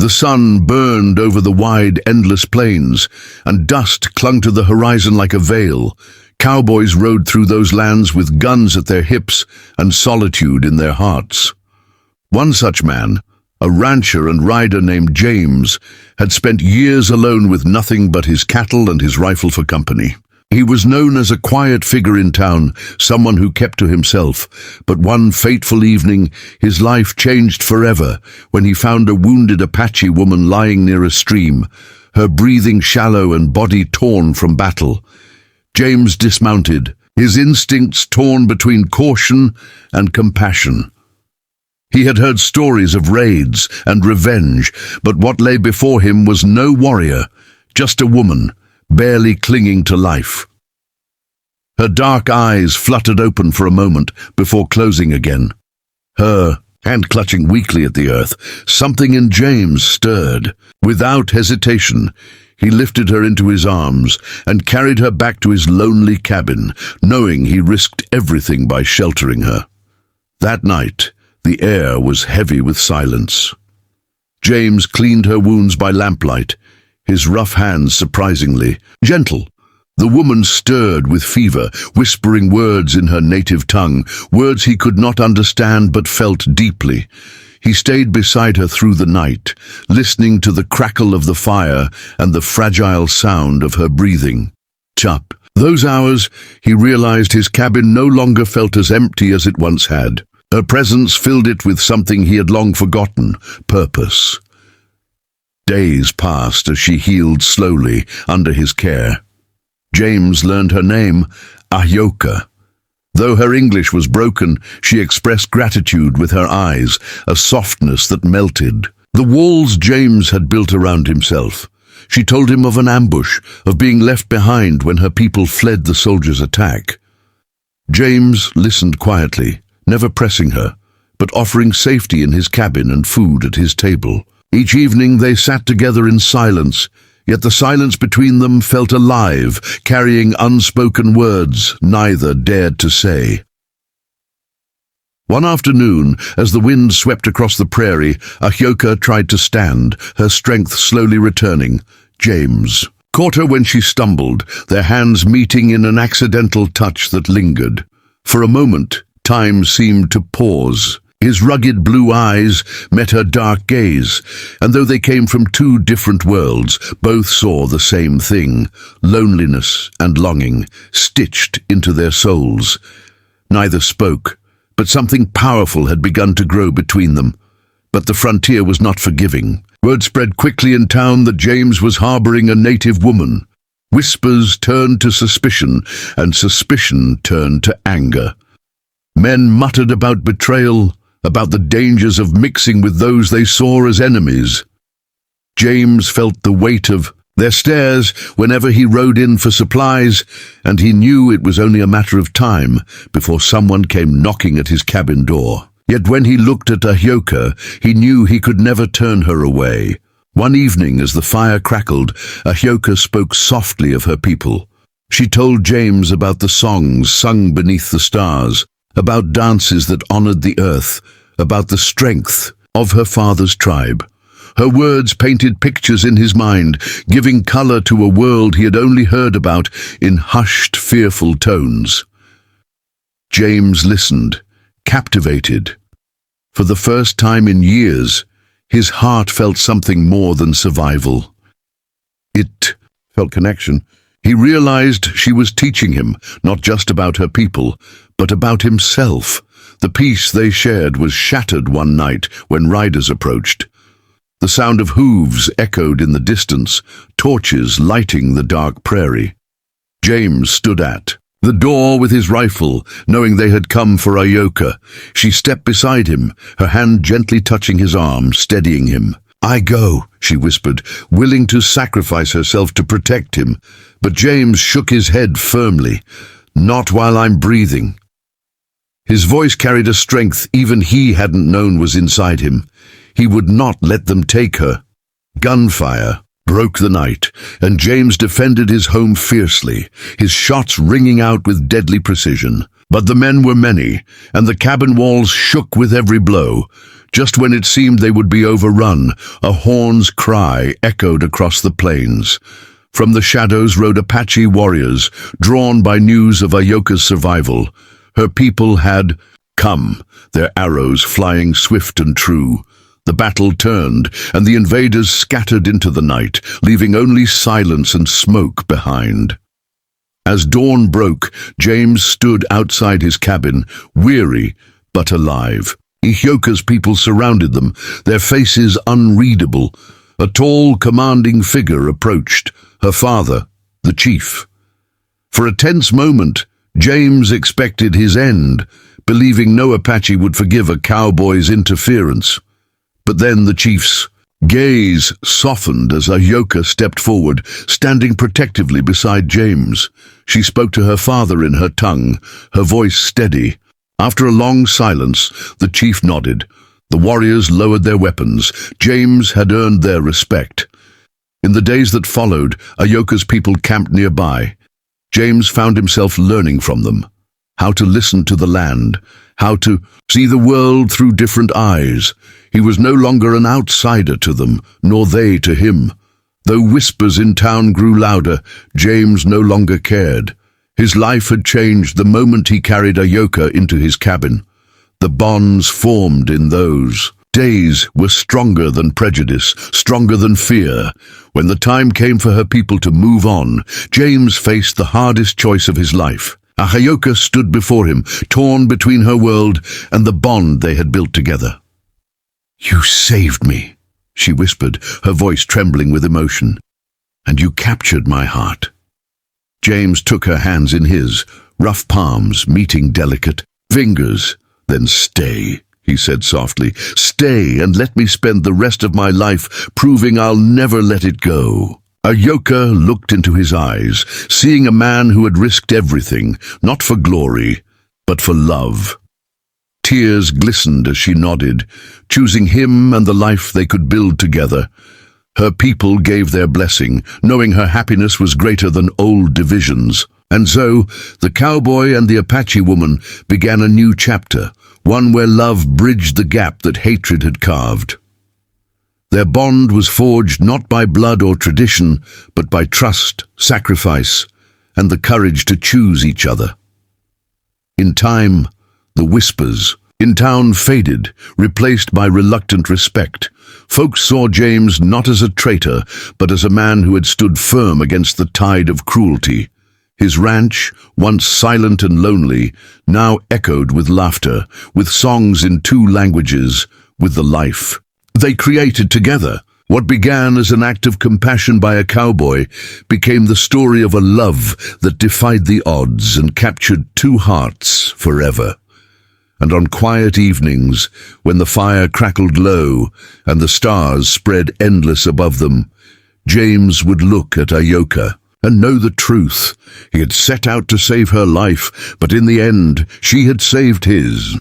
The sun burned over the wide, endless plains, and dust clung to the horizon like a veil. Cowboys rode through those lands with guns at their hips and solitude in their hearts. One such man, a rancher and rider named James, had spent years alone with nothing but his cattle and his rifle for company. He was known as a quiet figure in town, someone who kept to himself, but one fateful evening his life changed forever when he found a wounded Apache woman lying near a stream, her breathing shallow and body torn from battle. James dismounted, his instincts torn between caution and compassion. He had heard stories of raids and revenge, but what lay before him was no warrior, just a woman, barely clinging to life. Her dark eyes fluttered open for a moment before closing again. Her hand clutching weakly at the earth, something in James stirred. Without hesitation, he lifted her into his arms and carried her back to his lonely cabin, knowing he risked everything by sheltering her. That night, the air was heavy with silence. James cleaned her wounds by lamplight, his rough hands surprisingly gentle. The woman stirred with fever, whispering words in her native tongue, words he could not understand but felt deeply. He stayed beside her through the night, listening to the crackle of the fire and the fragile sound of her breathing. Chup. Those hours, he realized his cabin no longer felt as empty as it once had. Her presence filled it with something he had long forgotten, purpose. Days passed as she healed slowly under his care. James learned her name, Ahyoka. Though her English was broken, she expressed gratitude with her eyes, a softness that melted. The walls James had built around himself. She told him of an ambush, of being left behind when her people fled the soldiers' attack. James listened quietly, never pressing her, but offering safety in his cabin and food at his table. Each evening they sat together in silence, yet the silence between them felt alive, carrying unspoken words neither dared to say. One afternoon, as the wind swept across the prairie, Ahyoka tried to stand, her strength slowly returning. James caught her when she stumbled, their hands meeting in an accidental touch that lingered. For a moment, time seemed to pause. His rugged blue eyes met her dark gaze, and though they came from two different worlds, both saw the same thing, loneliness and longing, stitched into their souls. Neither spoke, but something powerful had begun to grow between them. But the frontier was not forgiving. Word spread quickly in town that James was harboring a native woman. Whispers turned to suspicion, and suspicion turned to anger. Men muttered about betrayal, about the dangers of mixing with those they saw as enemies. James felt the weight of their stares whenever he rode in for supplies, and he knew it was only a matter of time before someone came knocking at his cabin door. Yet when he looked at Ahyoka, he knew he could never turn her away. One evening, as the fire crackled, Ahyoka spoke softly of her people. She told James about the songs sung beneath the stars, about dances that honored the earth, about the strength of her father's tribe. Her words painted pictures in his mind, giving color to a world he had only heard about in hushed, fearful tones. James listened, captivated. For the first time in years, his heart felt something more than survival. It felt connection. He realized she was teaching him, not just about her people, but about himself. The peace they shared was shattered one night when riders approached. The sound of hooves echoed in the distance, torches lighting the dark prairie. James stood at the door with his rifle, knowing they had come for Ahyoka. She stepped beside him, her hand gently touching his arm, steadying him. "I go," she whispered, willing to sacrifice herself to protect him. But James shook his head firmly. "Not while I'm breathing." His voice carried a strength even he hadn't known was inside him. He would not let them take her. Gunfire broke the night, and James defended his home fiercely, his shots ringing out with deadly precision. But the men were many, and the cabin walls shook with every blow. Just when it seemed they would be overrun, a horn's cry echoed across the plains. From the shadows rode Apache warriors, drawn by news of Ayoka's survival. Her people had come, their arrows flying swift and true. The battle turned, and the invaders scattered into the night, leaving only silence and smoke behind. As dawn broke, James stood outside his cabin, weary but alive. Ayoka's people surrounded them, their faces unreadable. A tall, commanding figure approached, her father, the chief. For a tense moment, James expected his end, believing no Apache would forgive a cowboy's interference. But then the chief's gaze softened as Ayoka stepped forward, standing protectively beside James. She spoke to her father in her tongue, her voice steady. After a long silence, the chief nodded. The warriors lowered their weapons. James had earned their respect. In the days that followed, Ayoka's people camped nearby. James found himself learning from them. How to listen to the land, how to see the world through different eyes. He was no longer an outsider to them, nor they to him. Though whispers in town grew louder, James no longer cared. His life had changed the moment he carried Ayoka into his cabin. The bonds formed in those days were stronger than prejudice, stronger than fear. When the time came for her people to move on, James faced the hardest choice of his life. Ayoka stood before him, torn between her world and the bond they had built together. "You saved me," she whispered, her voice trembling with emotion. "And you captured my heart." James took her hands in his, rough palms meeting delicate fingers. "Then stay," he said softly. "Stay and let me spend the rest of my life proving I'll never let it go." Ayoka looked into his eyes, seeing a man who had risked everything, not for glory, but for love. Tears glistened as she nodded, choosing him and the life they could build together. Her people gave their blessing, knowing her happiness was greater than old divisions. And so, the cowboy and the Apache woman began a new chapter, one where love bridged the gap that hatred had carved. Their bond was forged not by blood or tradition, but by trust, sacrifice, and the courage to choose each other. In time, the whispers in town faded, replaced by reluctant respect. Folks saw James not as a traitor, but as a man who had stood firm against the tide of cruelty. His ranch, once silent and lonely, now echoed with laughter, with songs in 2 languages, with the life they created together. What began as an act of compassion by a cowboy became the story of a love that defied the odds and captured 2 hearts forever. And on quiet evenings, when the fire crackled low and the stars spread endless above them, James would look at Ayoka and know the truth. He had set out to save her life, but in the end, she had saved his.